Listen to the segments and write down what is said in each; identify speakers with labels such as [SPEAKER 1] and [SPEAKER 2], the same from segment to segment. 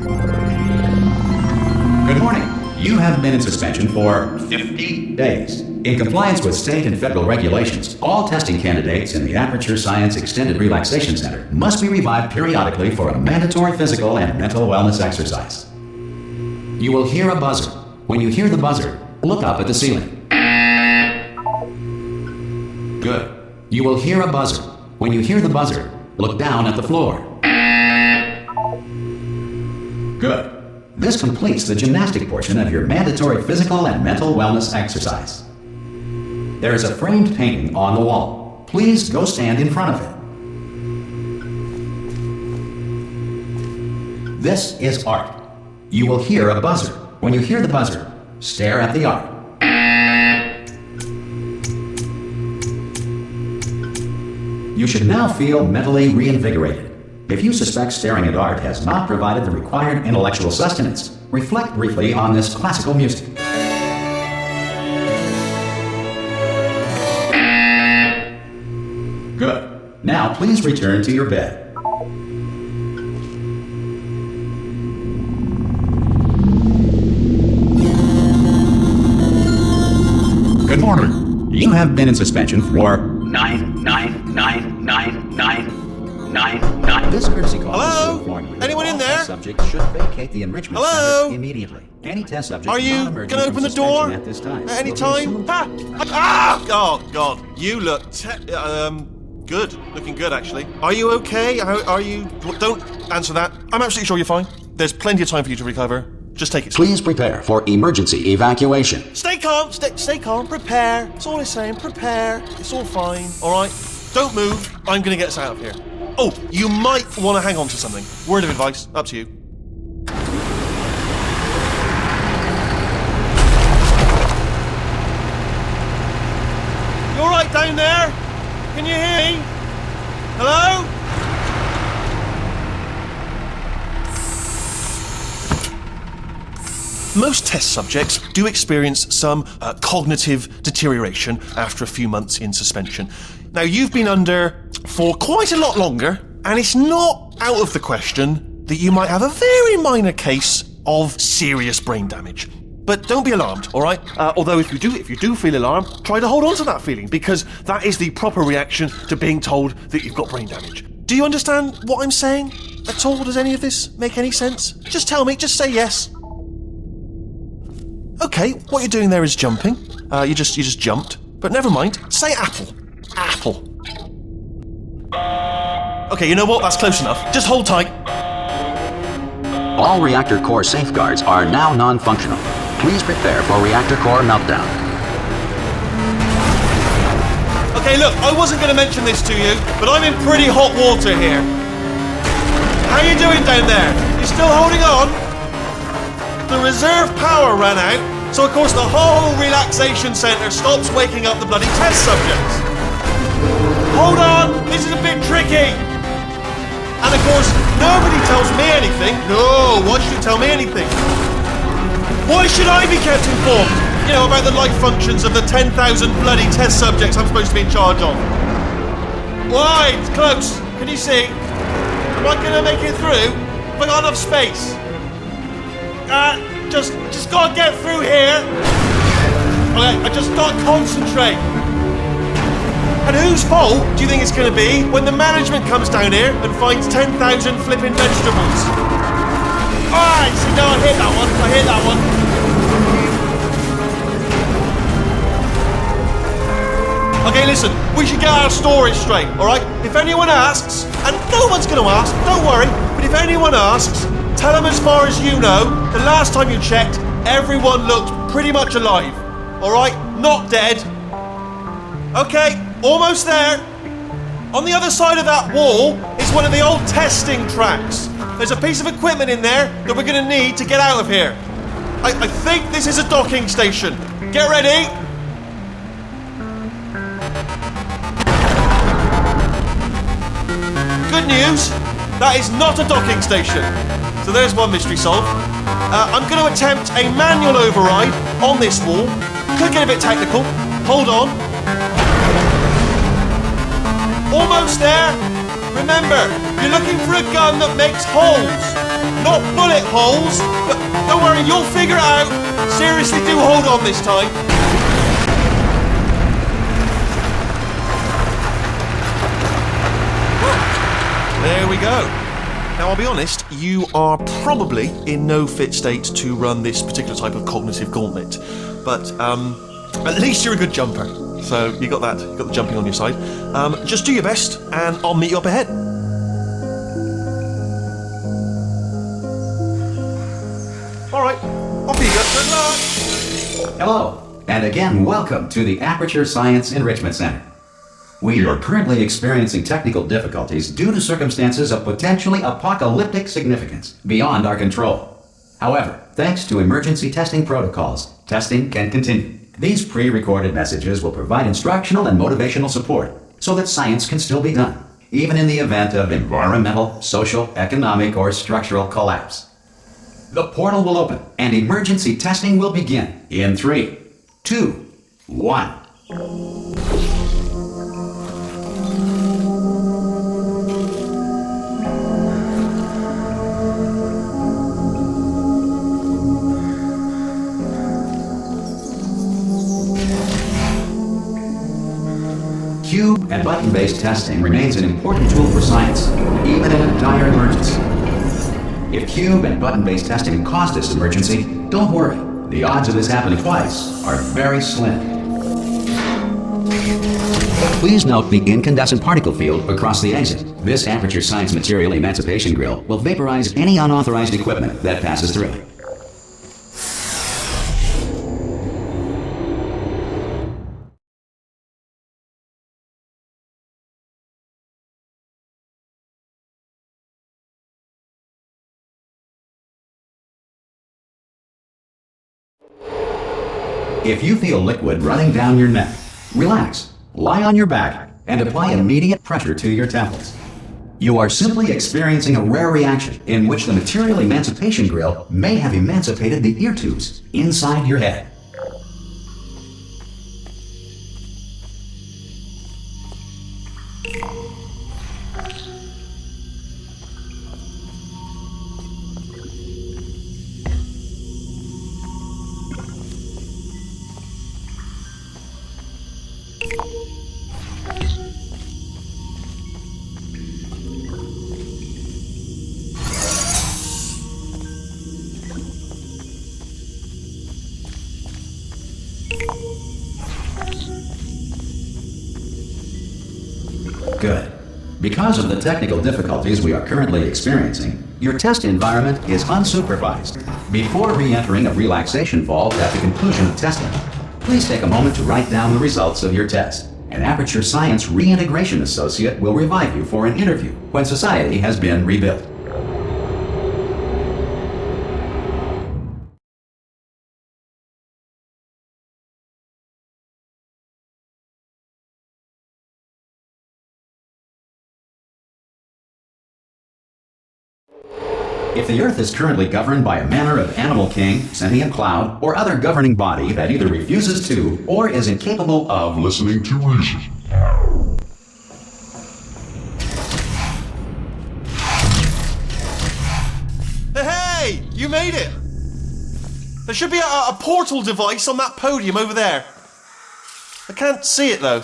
[SPEAKER 1] Good morning. You have been in suspension for 50 days. In compliance with state and federal regulations, all testing candidates in the Aperture Science Extended Relaxation Center must be revived periodically for a mandatory physical and mental wellness exercise. You will hear a buzzer. When you hear the buzzer, look up at the ceiling. Good. You will hear a buzzer. When you hear the buzzer, look down at the floor. Good. This completes the gymnastic portion of your mandatory physical and mental wellness exercise. There is a framed painting on the wall. Please go stand in front of it. This is art. You will hear a buzzer. When you hear the buzzer, stare at the art. You should now feel mentally reinvigorated. If you suspect staring at art has not provided the required intellectual sustenance, reflect briefly on this classical music. Good. Now please return to your bed. Good morning. You have been in suspension for 99999. This courtesy call is to inform you.
[SPEAKER 2] Anyone in there?
[SPEAKER 1] Subjects should vacate the enrichment center immediately. Any test subject
[SPEAKER 2] are you
[SPEAKER 1] going
[SPEAKER 2] to open the door
[SPEAKER 1] at this time?
[SPEAKER 2] at any time? Oh God, you look good. Looking good, actually. Are you okay? Are you? Don't answer that. I'm absolutely sure you're fine. There's plenty of time for you to recover. Just take it.
[SPEAKER 1] Please prepare for emergency evacuation.
[SPEAKER 2] Stay calm. Stay calm. Prepare. That's all I'm saying. Prepare. It's all fine. All right. Don't move. I'm gonna get us out of here. Oh, you might want to hang on to something. Word of advice, up to you. You all right down there? Can you hear me? Hello? Most test subjects do experience some cognitive deterioration after a few months in suspension. Now, you've been under for quite a lot longer, and it's not out of the question that you might have a very minor case of serious brain damage. But don't be alarmed, all right? Although if you do feel alarmed, try to hold on to that feeling, because that is the proper reaction to being told that you've got brain damage. Do you understand what I'm saying at all? Does any of this make any sense? Just tell me, just say yes. Okay, what you're doing there is jumping. You just jumped. But never mind. Say apple. Apple. Okay, you know what? That's close enough. Just hold tight.
[SPEAKER 1] All reactor core safeguards are now non-functional. Please prepare for reactor core meltdown.
[SPEAKER 2] Okay, look, I wasn't going to mention this to you, but I'm in pretty hot water here. How you doing down there? You still holding on? The reserve power ran out, so of course the whole relaxation centre stops waking up the bloody test subjects. Hold on, this is a bit tricky. And of course, nobody tells me anything. No, why should you tell me anything? Why should I be kept informed? You know, about the life functions of the 10,000 bloody test subjects I'm supposed to be in charge of. Why? It's close. Can you see? Am I going to make it through? Have I got enough space? Just gotta get through here. Okay, I just gotta concentrate. And whose fault do you think it's gonna be when the management comes down here and finds 10,000 flipping vegetables? Alright, see, no, I hit that one. Okay, listen, we should get our stories straight, alright? If anyone asks, and no one's gonna ask, don't worry, but if anyone asks, tell them as far as you know, the last time you checked, everyone looked pretty much alive. Alright? Not dead. Okay, almost there. On the other side of that wall is one of the old testing tracks. There's a piece of equipment in there that we're going to need to get out of here. I think this is a docking station. Get ready. Good news, that is not a docking station. So there's one mystery solved. I'm going to attempt a manual override on this wall. Could get a bit technical. Hold on. Almost there. Remember, you're looking for a gun that makes holes. Not bullet holes, but don't worry, you'll figure it out. Seriously, do hold on this time. There we go. Now, I'll be honest, you are probably in no fit state to run this particular type of cognitive gauntlet. But at least you're a good jumper. So you got that, you got the jumping on your side. Just do your best, and I'll meet you up ahead. All right, off you go. Good luck.
[SPEAKER 1] Hello, and again, welcome to the Aperture Science Enrichment Center. We are currently experiencing technical difficulties due to circumstances of potentially apocalyptic significance beyond our control. However, thanks to emergency testing protocols, testing can continue. These pre-recorded messages will provide instructional and motivational support so that science can still be done, even in the event of environmental, social, economic, or structural collapse. The portal will open and emergency testing will begin in 3, 2, 1. Cube and button-based testing remains an important tool for science, even in a dire emergency. If cube and button-based testing caused this emergency, don't worry. The odds of this happening twice are very slim. Please note the incandescent particle field across the exit. This Aperture Science Material Emancipation Grill will vaporize any unauthorized equipment that passes through it. If you feel liquid running down your neck, relax, lie on your back, and apply immediate pressure to your temples. You are simply experiencing a rare reaction in which the Material Emancipation Grill may have emancipated the ear tubes inside your head. Good. Because of the technical difficulties we are currently experiencing, your test environment is unsupervised. Before re-entering a relaxation vault at the conclusion of testing, please take a moment to write down the results of your test. An Aperture Science Reintegration Associate will revive you for an interview when society has been rebuilt. If the Earth is currently governed by a manner of animal king, sentient cloud, or other governing body that either refuses to or is incapable of listening to reason.
[SPEAKER 2] Hey, you made it! There should be a portal device on that podium over there. I can't see it though.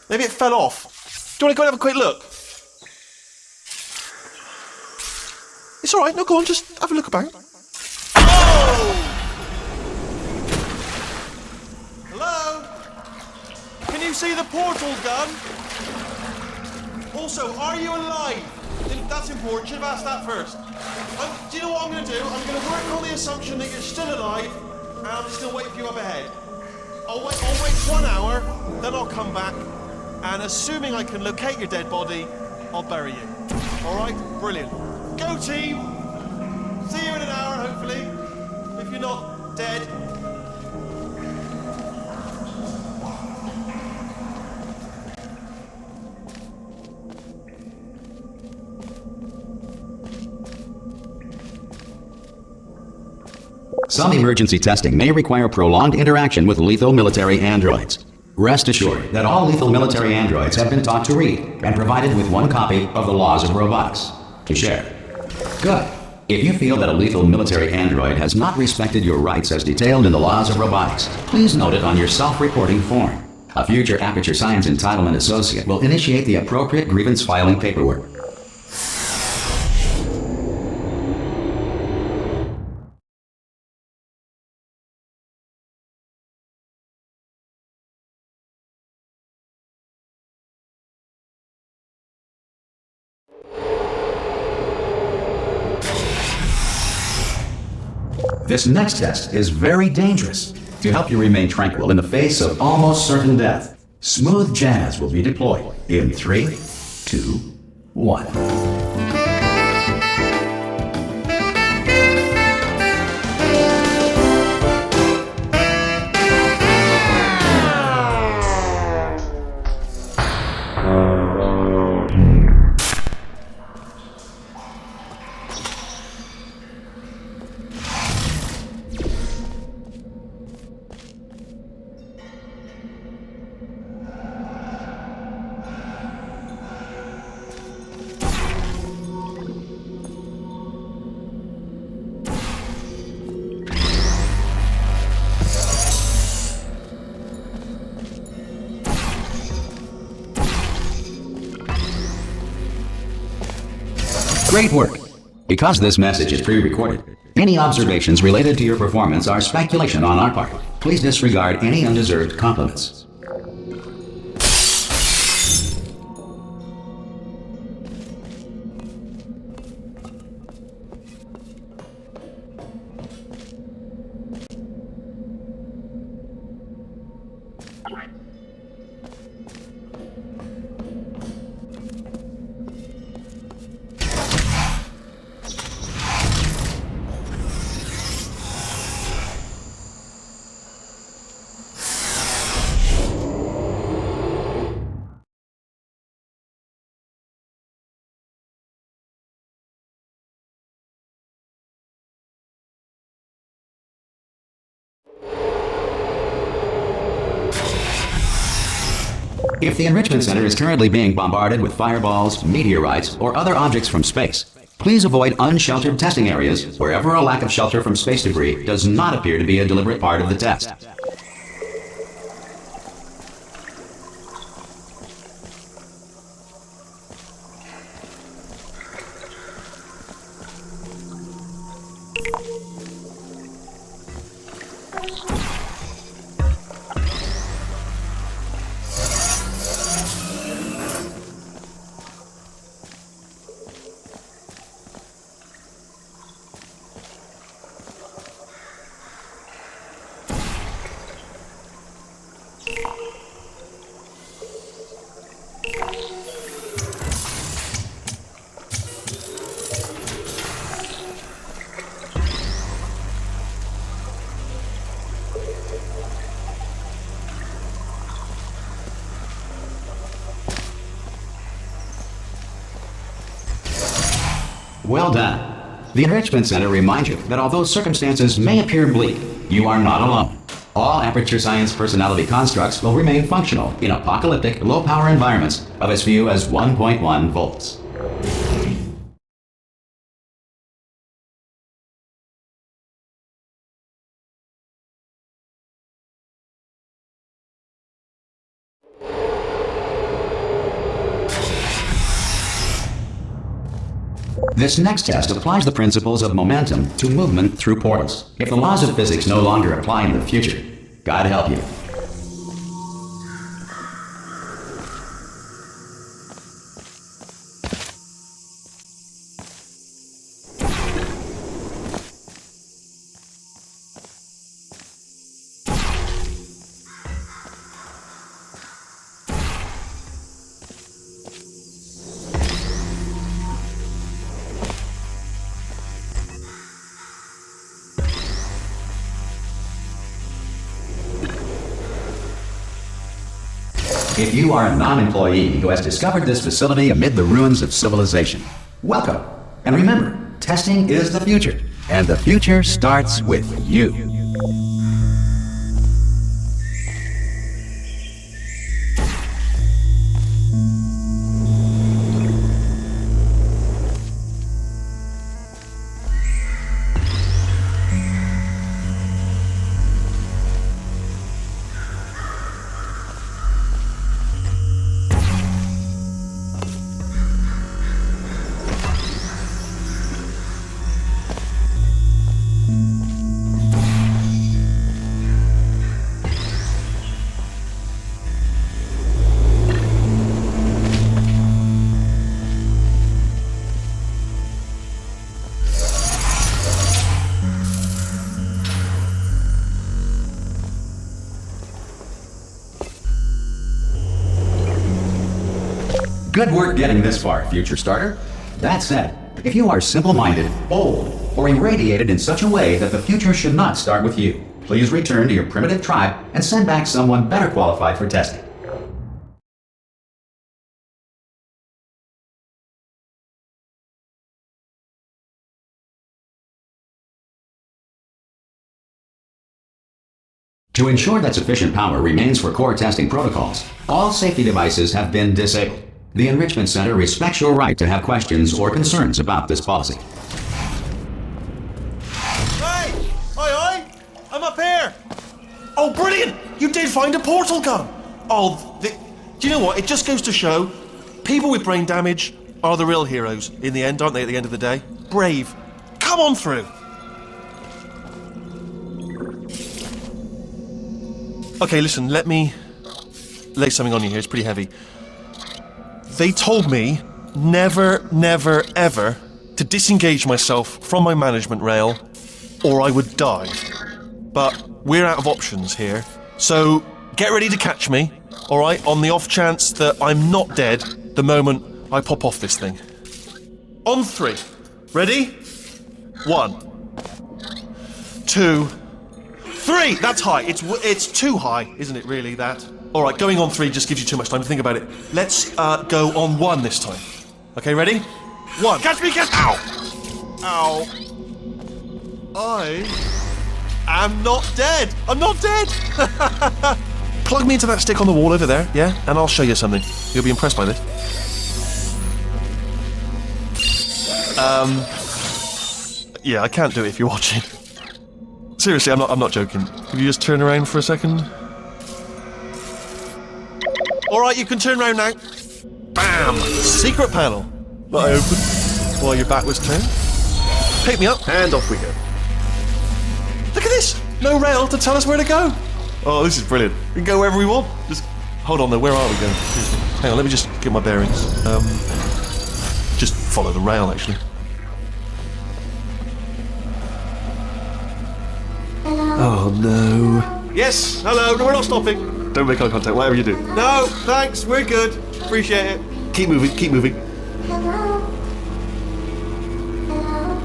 [SPEAKER 2] Maybe it fell off. Do you want to go and have a quick look? It's alright, no, go on, just have a look about. Oh! Hello? Can you see the portal gun? Also, are you alive? That's important, should have asked that first. Do you know what I'm going to do? I'm going to work on the assumption that you're still alive, and I'm just going to wait for you up ahead. I'll wait 1 hour, then I'll come back, and assuming I can locate your dead body, I'll bury you. Alright? Brilliant. Go team! See you in an hour, hopefully. If you're not dead.
[SPEAKER 1] Some emergency testing may require prolonged interaction with lethal military androids. Rest assured that all lethal military androids have been taught to read and provided with 1 copy of the Laws of Robotics to share. Good. If you feel that a lethal military android has not respected your rights as detailed in the laws of robotics, please note it on your self-reporting form. A future Aperture Science Entitlement Associate will initiate the appropriate grievance filing paperwork. This next test is very dangerous. To help you remain tranquil in the face of almost certain death, smooth jazz will be deployed in 3, 2, 1. Great work! Because this message is pre-recorded, any observations related to your performance are speculation on our part. Please disregard any undeserved compliments. If the Enrichment Center is currently being bombarded with fireballs, meteorites, or other objects from space, please avoid unsheltered testing areas wherever a lack of shelter from space debris does not appear to be a deliberate part of the test. Well done. The Enrichment Center reminds you that although circumstances may appear bleak, you are not alone. All Aperture Science personality constructs will remain functional in apocalyptic, low-power environments of as few as 1.1 volts. This next test applies the principles of momentum to movement through portals. If the laws of physics no longer apply in the future, God help you. If you are a non-employee who has discovered this facility amid the ruins of civilization, welcome. And remember, testing is the future, and the future starts with you. Good work getting this far, future starter. That said, if you are simple-minded, bold, or irradiated in such a way that the future should not start with you, please return to your primitive tribe and send back someone better qualified for testing. To ensure that sufficient power remains for core testing protocols, all safety devices have been disabled. The Enrichment Center respects your right to have questions or concerns about this policy.
[SPEAKER 2] Hey! Oi! I'm up here! Oh, brilliant! You did find a portal gun! Oh, do you know what? It just goes to show, people with brain damage are the real heroes in the end, aren't they, at the end of the day? Brave. Come on through! Okay, listen, let me lay something on you here. It's pretty heavy. They told me never, never, ever to disengage myself from my management rail or I would die. But we're out of options here. So get ready to catch me, all right, on the off chance that I'm not dead the moment I pop off this thing. On 3. Ready? 1, 2, 3! That's high. It's too high, isn't it, really, that? All right, going on 3 just gives you too much time to think about it. Let's go on 1 this time. Okay, ready? 1. Catch me, catch... Ow! Ow. I am not dead. I'm not dead! Plug me into that stick on the wall over there, yeah? And I'll show you something. You'll be impressed by this. Yeah, I can't do it if you're watching. Seriously, I'm not joking. Could you just turn around for a second? Alright, you can turn around now. Bam! Secret panel. That I opened while your back was turned. Pick me up, and off we go. Look at this! No rail to tell us where to go. Oh, this is brilliant. We can go wherever we want. Just hold on though, where are we going? Hang on, let me just get my bearings. Just follow the rail, actually. Oh no. Yes, hello, no, we're not stopping. Don't make eye contact, whatever you do. No, thanks, we're good. Appreciate it. Keep moving, keep moving.
[SPEAKER 3] Hello? Hello?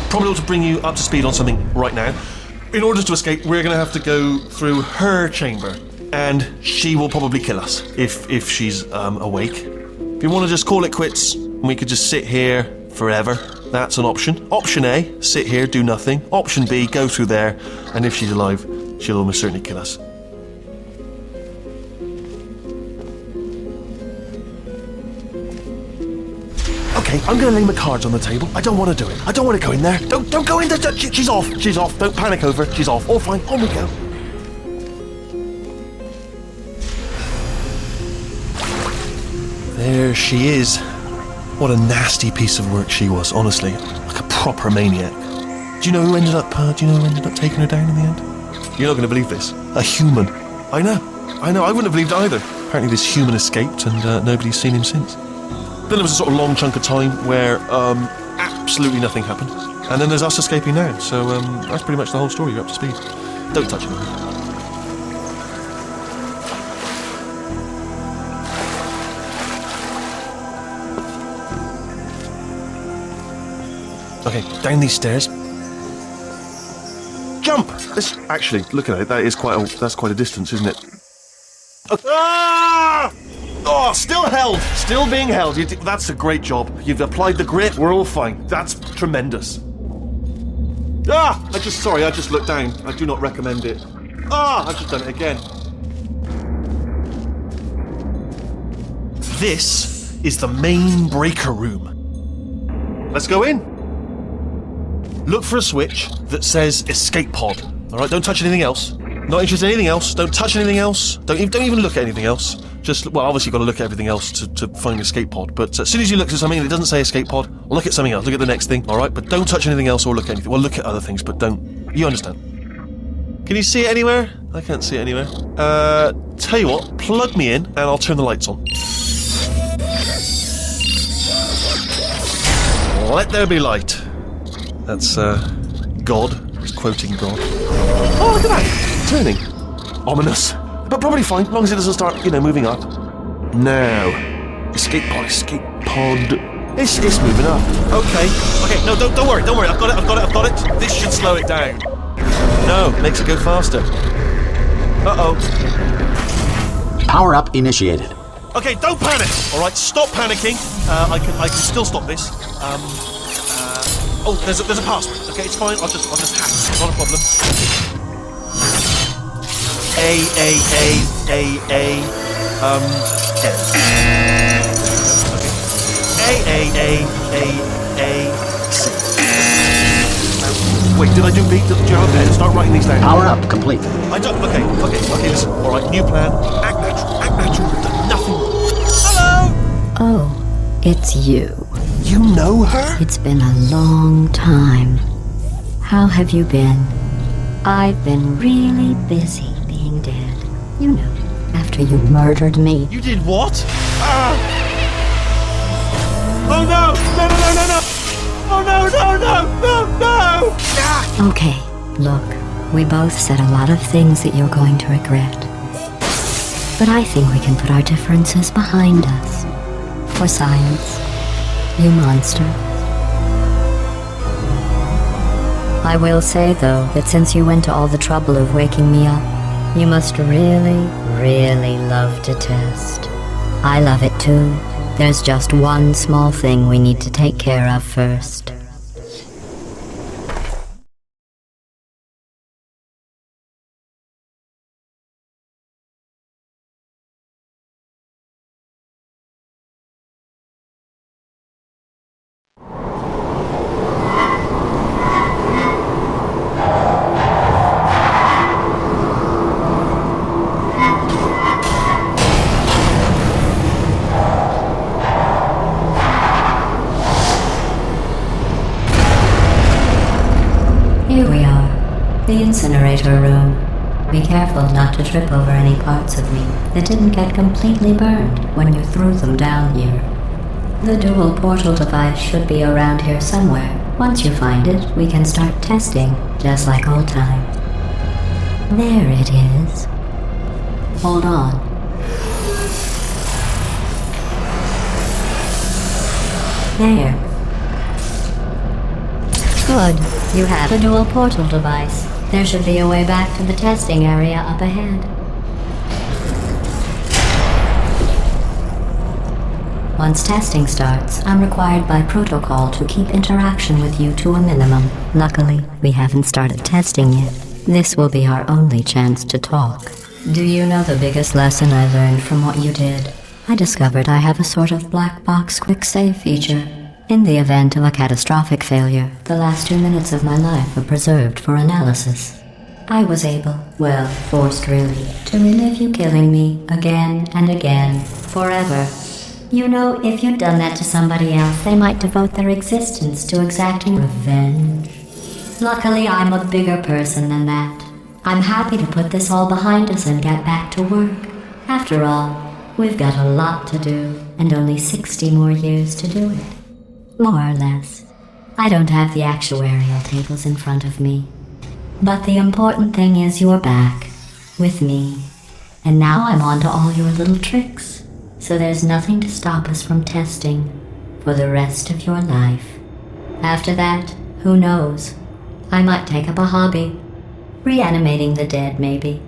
[SPEAKER 2] Probably ought to bring you up to speed on something right now. In order to escape, we're going to have to go through her chamber, and she will probably kill us if she's awake. If you want to just call it quits, we could just sit here forever. That's an option. Option A, sit here, do nothing. Option B, go through there, and if she's alive, she'll almost certainly kill us. Okay, I'm going to lay my cards on the table. I don't want to do it. I don't want to go in there. Don't go in there. She's off. She's off. Don't panic over. She's off. All fine. On we go. There she is. What a nasty piece of work she was, honestly. Like a proper maniac. Do you know who ended up taking her down in the end? You're not going to believe this. A human. I know. I wouldn't have believed it either. Apparently this human escaped and nobody's seen him since. Then there was a sort of long chunk of time where absolutely nothing happened. And then there's us escaping now. So that's pretty much the whole story. You're up to speed. Don't touch him. Okay, down these stairs. Jump! Actually, look at it. That's quite a distance, isn't it? Ah! Oh, still held. Still being held. That's a great job. You've applied the grit. We're all fine. That's tremendous. Ah! I just looked down. I do not recommend it. Ah! I've just done it again. This is the main breaker room. Let's go in. Look for a switch that says escape pod. All right, don't touch anything else. Not interested in anything else. Don't touch anything else. Don't even look at anything else. Obviously you've got to look at everything else to find escape pod. But as soon as you look at something and it doesn't say escape pod, look at something else. Look at the next thing, all right? But don't touch anything else or look at anything. Well, look at other things, but don't. You understand? Can you see it anywhere? I can't see it anywhere. Tell you what, plug me in and I'll turn the lights on. Let there be light. That's, God. He's quoting God. Oh, look at that! Turning. Ominous. But probably fine, as long as it doesn't start, moving up. Now. Escape pod. It's moving up. Okay, no, don't worry. I've got it. This should slow it down. No, makes it go faster. Uh-oh.
[SPEAKER 1] Power up initiated.
[SPEAKER 2] Okay, don't panic. All right, stop panicking. I can still stop this. Oh, there's a password. Okay, it's fine. I'll just hack it. Not a problem. C. Wait, did I do B? Did you have a pen? Start writing these down.
[SPEAKER 1] Power up complete.
[SPEAKER 2] I don't. Okay, listen. All right, new plan. Act natural. We've done nothing. Hello.
[SPEAKER 3] Oh, it's you.
[SPEAKER 2] You know her?
[SPEAKER 3] It's been a long time. How have you been? I've been really busy being dead. You know, after you murdered me.
[SPEAKER 2] You did what? Oh no! No! Oh no! Ah!
[SPEAKER 3] Okay, look, we both said a lot of things that you're going to regret. But I think we can put our differences behind us. For science, you monster. I will say, though, that since you went to all the trouble of waking me up, you must really, really love to test. I love it too. There's just one small thing we need to take care of first. Here we are, the Incinerator Room. Be careful not to trip over any parts of me that didn't get completely burned when you threw them down here. The dual portal device should be around here somewhere. Once you find it, we can start testing, just like old times. There it is. Hold on. There. Good. You have a dual portal device. There should be a way back to the testing area up ahead. Once testing starts, I'm required by protocol to keep interaction with you to a minimum. Luckily, we haven't started testing yet. This will be our only chance to talk. Do you know the biggest lesson I learned from what you did? I discovered I have a sort of black box quick save feature. In the event of a catastrophic failure, the last 2 minutes of my life are preserved for analysis. I was able, well, forced really, to relive you killing me again and again, forever. You know, if you'd done that to somebody else, they might devote their existence to exacting revenge. Luckily, I'm a bigger person than that. I'm happy to put this all behind us and get back to work. After all, we've got a lot to do, and only 60 more years to do it. More or less. I don't have the actuarial tables in front of me. But the important thing is you're back, with me. And now I'm on to all your little tricks. So there's nothing to stop us from testing for the rest of your life. After that, who knows? I might take up a hobby. Reanimating the dead, maybe.